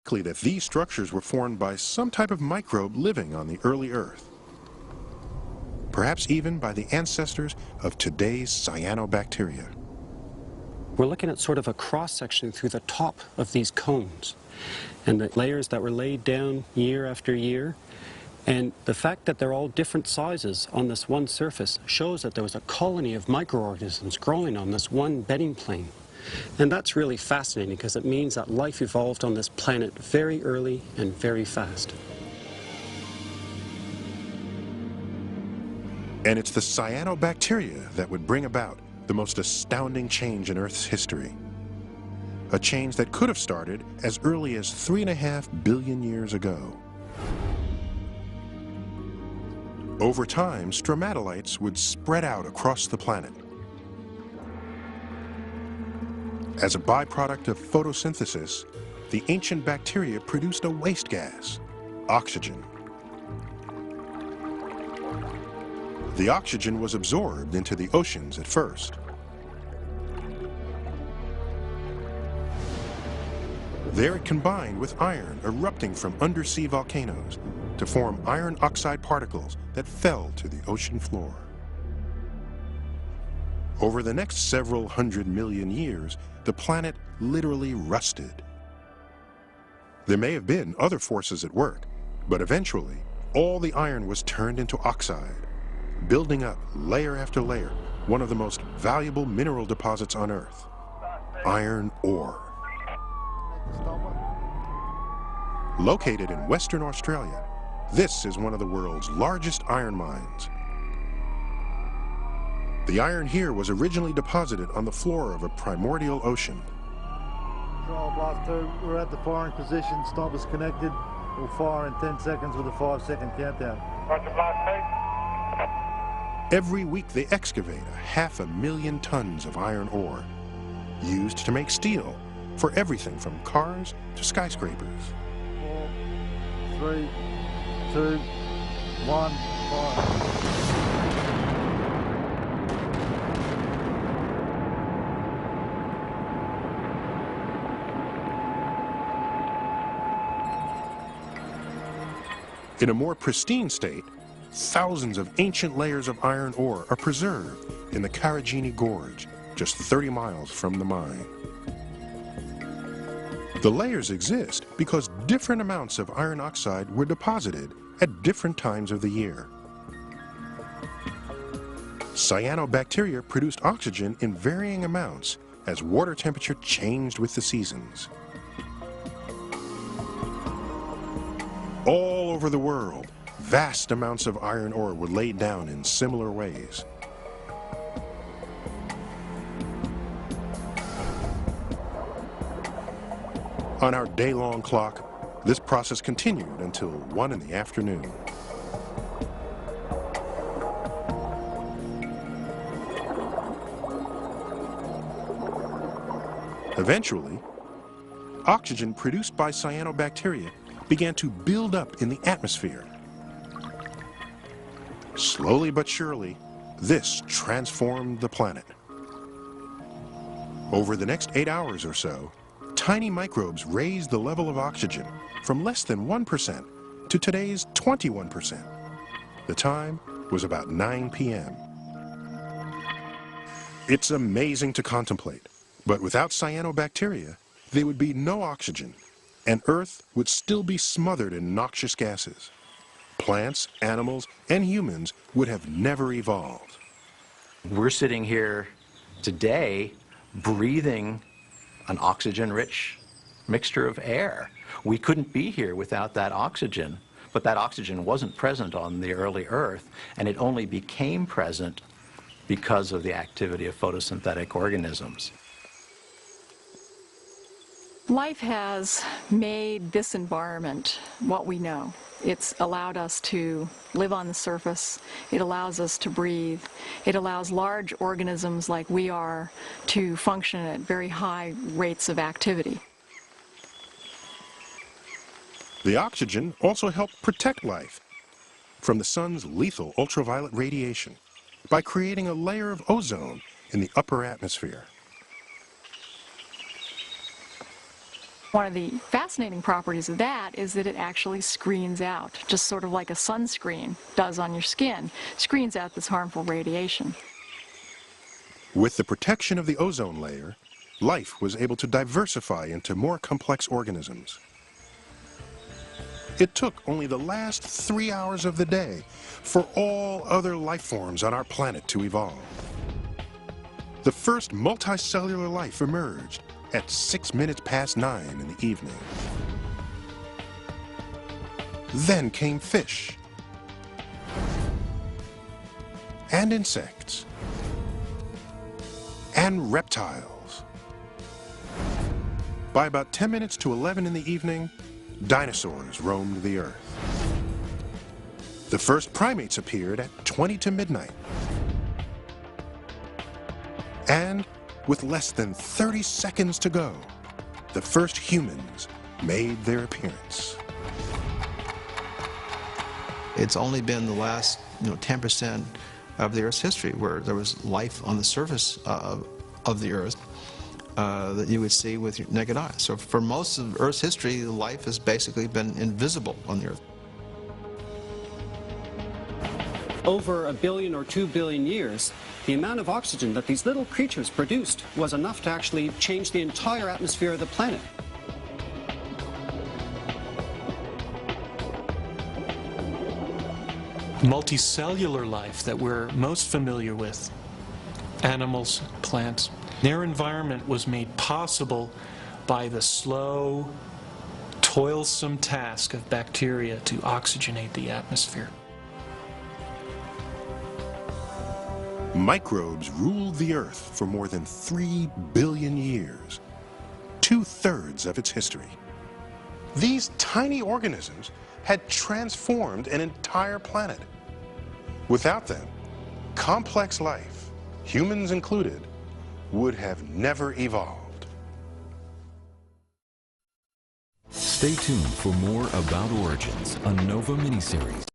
likely that these structures were formed by some type of microbe living on the early Earth. Perhaps even by the ancestors of today's cyanobacteria. We're looking at sort of a cross-section through the top of these cones and the layers that were laid down year after year. And the fact that they're all different sizes on this one surface shows that there was a colony of microorganisms growing on this one bedding plane. And that's really fascinating because it means that life evolved on this planet very early and very fast. And it's the cyanobacteria that would bring about the most astounding change in Earth's history. A change that could have started as early as 3.5 billion years ago. Over time, stromatolites would spread out across the planet. As a byproduct of photosynthesis, the ancient bacteria produced a waste gas, oxygen. The oxygen was absorbed into the oceans at first. There it combined with iron erupting from undersea volcanoes to form iron oxide particles that fell to the ocean floor. Over the next several 100 million years, the planet literally rusted. There may have been other forces at work, but eventually, all the iron was turned into oxide, building up layer after layer, one of the most valuable mineral deposits on Earth, iron ore. Located in Western Australia, this is one of the world's largest iron mines. The iron here was originally deposited on the floor of a primordial ocean. Control Blast 2, we're at the firing position, sniper's connected. We'll fire in 10 seconds with a 5-second countdown. Roger, Blast 2. Every week they excavate 500,000 tons of iron ore, used to make steel for everything from cars to skyscrapers. 4, 3, 2, 1, fire. In a more pristine state, thousands of ancient layers of iron ore are preserved in the Karajini Gorge, just 30 miles from the mine. The layers exist because different amounts of iron oxide were deposited at different times of the year. Cyanobacteria produced oxygen in varying amounts as water temperature changed with the seasons. All over the world, vast amounts of iron ore were laid down in similar ways. On our day-long clock, this process continued until 1 in the afternoon. Eventually, oxygen produced by cyanobacteria began to build up in the atmosphere. Slowly but surely, this transformed the planet. Over the next 8 hours or so, tiny microbes raised the level of oxygen from less than 1% to today's 21%. The time was about 9 p.m. It's amazing to contemplate, but without cyanobacteria, there would be no oxygen, and Earth would still be smothered in noxious gases. Plants, animals, and humans would have never evolved. We're sitting here today breathing an oxygen-rich mixture of air. We couldn't be here without that oxygen, but that oxygen wasn't present on the early Earth, and it only became present because of the activity of photosynthetic organisms. Life has made this environment what we know. It's allowed us to live on the surface. It allows us to breathe. It allows large organisms like we are to function at very high rates of activity. The oxygen also helped protect life from the sun's lethal ultraviolet radiation by creating a layer of ozone in the upper atmosphere. One of the fascinating properties of that is that it actually screens out, just sort of like a sunscreen does on your skin, screens out this harmful radiation. With the protection of the ozone layer, life was able to diversify into more complex organisms. It took only the last 3 hours of the day for all other life forms on our planet to evolve. The first multicellular life emerged at 9:06 in the evening. Then came fish and insects and reptiles. By about 10 minutes to 11 in the evening, dinosaurs roamed the earth. The first primates appeared at 20 to midnight. And with less than 30 seconds to go, the first humans made their appearance. It's only been the last 10% of the Earth's history where there was life on the surface of the Earth that you would see with your naked eye. So for most of Earth's history, life has basically been invisible on the Earth. Over 1 billion or 2 billion years, the amount of oxygen that these little creatures produced was enough to actually change the entire atmosphere of the planet. Multicellular life that we're most familiar with, animals, plants, their environment was made possible by the slow, toilsome task of bacteria to oxygenate the atmosphere. Microbes ruled the Earth for more than 3 billion years, 2/3 of its history. These tiny organisms had transformed an entire planet. Without them, complex life, humans included, would have never evolved. Stay tuned for more About Origins, a NOVA miniseries.